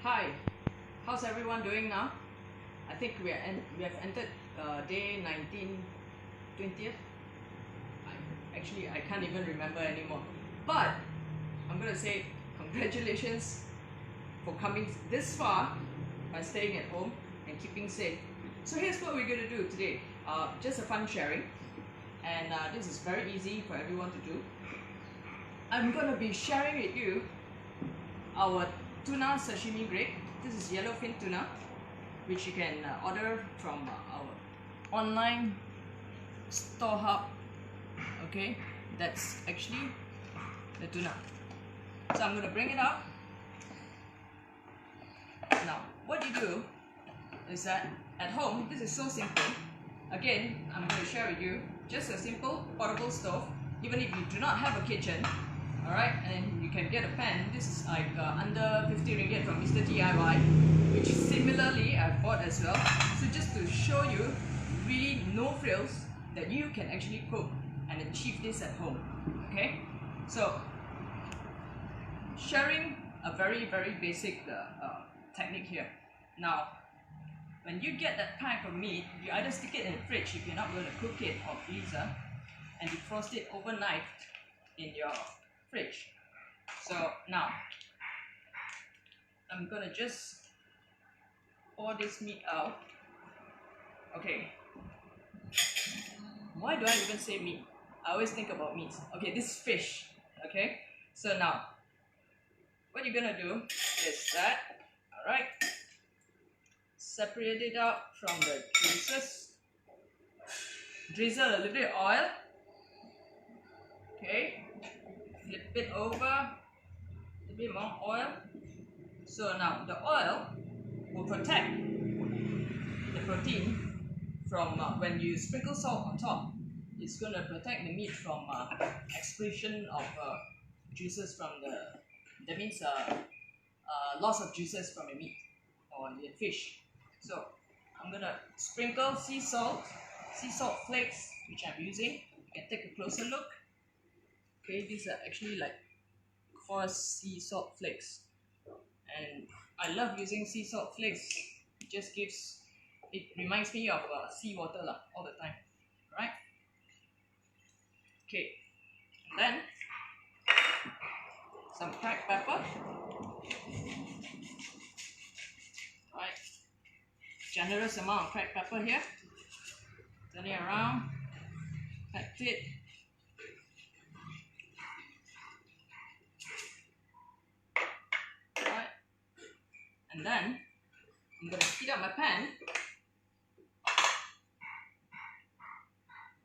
Hi, how's everyone doing now? I think we have entered day 19, 20th. I can't even remember anymore. But I'm gonna say congratulations for coming this far by staying at home and keeping safe. So here's what we're gonna do today. Just a fun sharing, and this is very easy for everyone to do. I'm gonna be sharing with you our tuna sashimi grade. This is yellowfin tuna, which you can order from our online store hub. Okay, that's actually the tuna. So I'm gonna bring it up. Now, what you do is that at home, this is so simple. Again, I'm going to share with you just a simple portable stove. Even if you do not have a kitchen, alright, and you can get a pan. This is like under 50 ringgit from Mr. DIY, which similarly I bought as well. So just to show you really no frills that you can actually cook and achieve this at home. Okay, so sharing a very basic technique here. Now, when you get that pack of meat, you either stick it in the fridge if you're not going to cook it, or freezer, and you frost it overnight in your fridge. So now, I'm gonna just pour this meat out. Okay, why do I even say meat? I always think about meat. Okay, this is fish. Okay, so now, what you're gonna do is that, alright, separate it out from the juices, drizzle a little bit of oil, okay, flip it over, a little bit more oil. So now the oil will protect the protein from when you sprinkle salt on top. It's going to protect the meat from excretion of juices from that means loss of juices from the meat or the fish. So I'm gonna sprinkle sea salt flakes, which I'm using. You can take a closer look. Okay, these are actually like coarse sea salt flakes, and I love using sea salt flakes. It reminds me of seawater all the time, right? Okay, and then some cracked pepper. Right, generous amount of cracked pepper here. Turn it around, packed it. Right, and then I'm going to heat up my pan.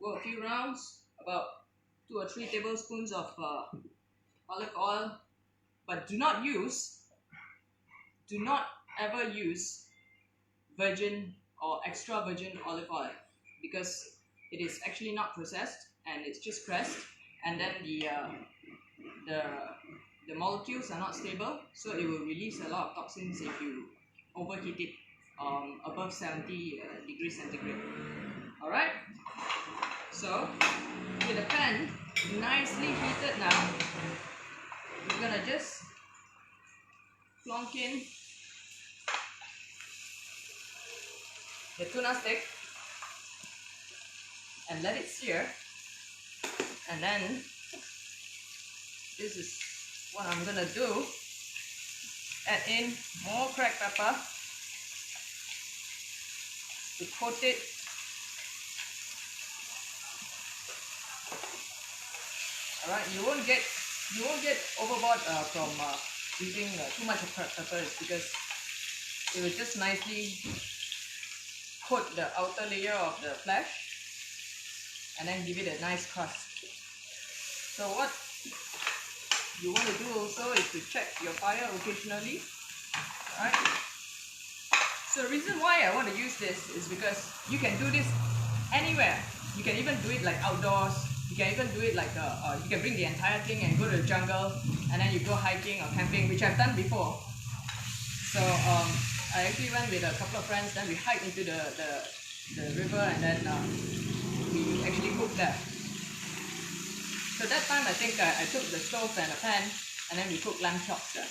Go a few rounds, about 2 or 3 tablespoons of olive oil, but do not ever use virgin or extra virgin olive oil, because it is actually not processed and it's just pressed, and then the molecules are not stable, so it will release a lot of toxins if you overheat it above 70 degrees centigrade. Alright, so with the pan nicely heated now, we're gonna just plonk in the tuna stick and let it sear. And then this is what I'm gonna do: add in more cracked pepper to coat it. Alright, you won't get overboard from using too much of cracked pepper, because it will just nicely coat the outer layer of the flesh and then give it a nice crust. So what you want to do also is to check your fire occasionally. Alright, so the reason why I want to use this is because you can do this anywhere. You can even do it like outdoors. You can even do it like you can bring the entire thing and go to the jungle, and then you go hiking or camping, which I've done before. So I actually went with a couple of friends, then we hiked into the river, and then we actually cooked there. So that time I think I took the stove and a pan, and then we cooked lamb chops there.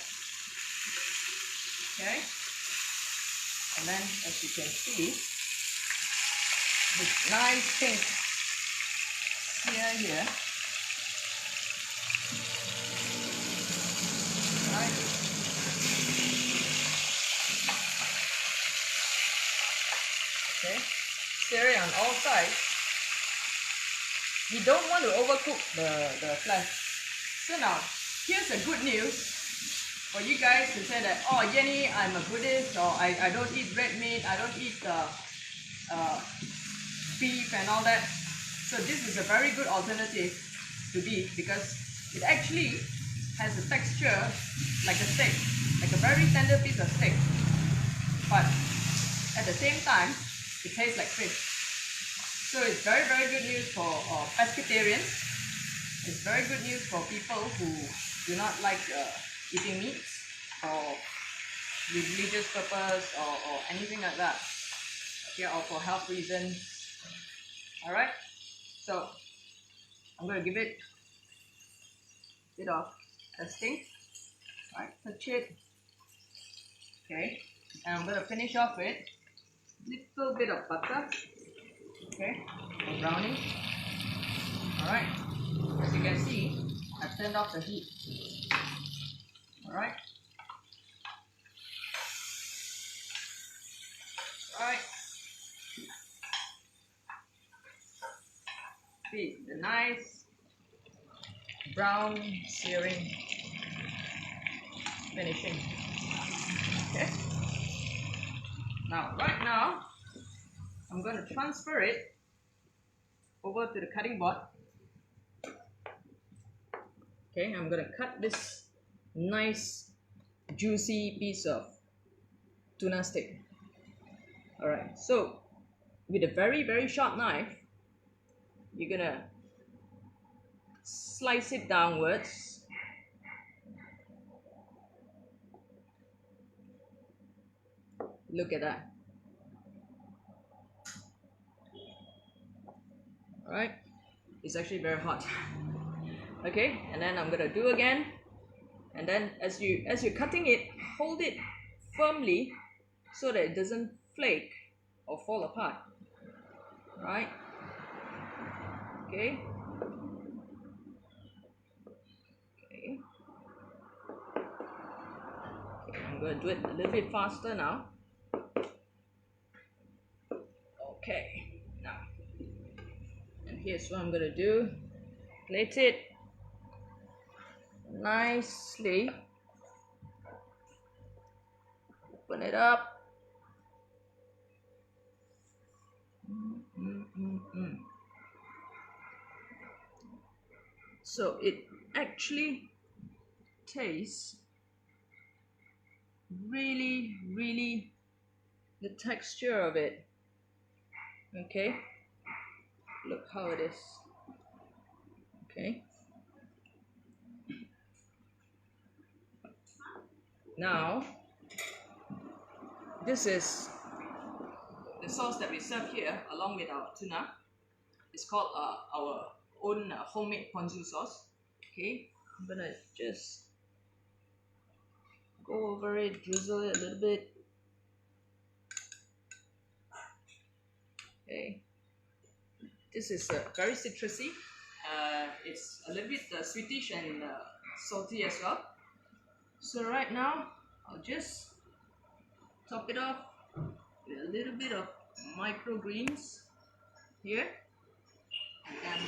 Okay, and then as you can see, this nice pink sear here. Right. Okay, sear it on all sides. You don't want to overcook the flesh. So now, here's the good news for you guys who say that, oh Yenni, I'm a Buddhist, or I don't eat red meat, I don't eat beef and all that. So this is a very good alternative to beef because it actually has a texture like a steak, like a very tender piece of steak, but at the same time it tastes like fish. So it's very good news for pescatarians. It's very good news for people who do not like eating meats for religious purpose or anything like that. Okay, or for health reasons. Alright, so I'm going to give it a bit of testing. Right, touch it. Okay, and I'm going to finish off with a little bit of butter. Okay, for browning. Alright, as you can see, I've turned off the heat. Alright. Alright. See the nice brown searing finishing. Okay. Now, right now, I'm going to transfer it over to the cutting board. Okay, I'm going to cut this nice juicy piece of tuna steak. Alright, so with a very sharp knife, you're going to slice it downwards. Look at that. Alright, it's actually very hot. Okay, and then I'm gonna do again, and then as you're cutting it, hold it firmly so that it doesn't flake or fall apart. Right? Okay. Okay. Okay, I'm gonna do it a little bit faster now. Okay, now, and here's what I'm gonna do. Plate it nicely, open it up. So it actually tastes really the texture of it. Okay, look how it is. Okay, now this is the sauce that we serve here along with our tuna. It's called our own homemade ponzu sauce. Okay, I'm gonna just go over it, drizzle it a little bit. Okay, this is very citrusy. It's a little bit sweetish and salty as well. So right now, I'll just top it off with a little bit of microgreens here. And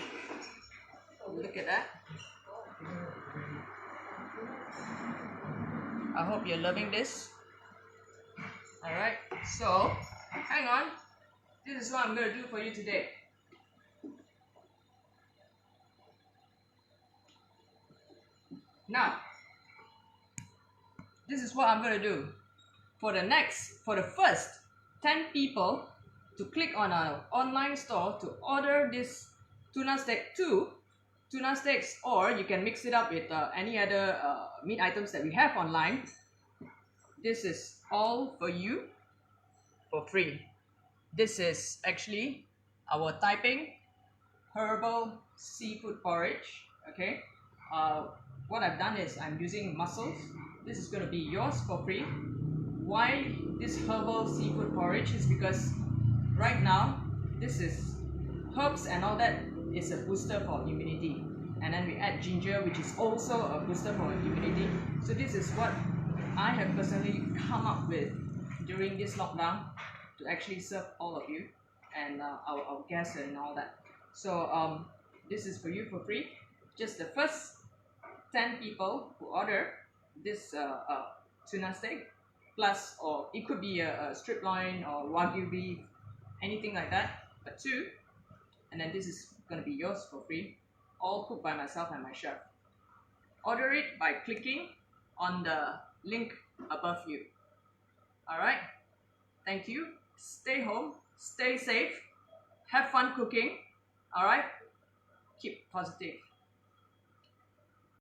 look at that. I hope you're loving this. Alright, so hang on. This is what I'm going to do for you today. Now, this is what I'm going to do. For the first 10 people to click on our online store to order this tuna steak, 2 tuna steaks, or you can mix it up with any other meat items that we have online. This is all for you for free. This is actually our Taiping herbal seafood porridge. Okay, what I've done is I'm using mussels. This is going to be yours for free. why this herbal seafood porridge is because right now this is herbs and all that is a booster for immunity, and then we add ginger, which is also a booster for immunity. So this is what I have personally come up with during this lockdown to actually serve all of you and our guests and all that. So this is for you for free. Just the first 10 people who order this tuna steak, plus, or it could be a strip loin or wagyu beef, anything like that, but two, and then this is going to be yours for free, all cooked by myself and my chef. Order it by clicking on the link above you. Alright, thank you. Stay home, stay safe, have fun cooking. Alright, keep positive.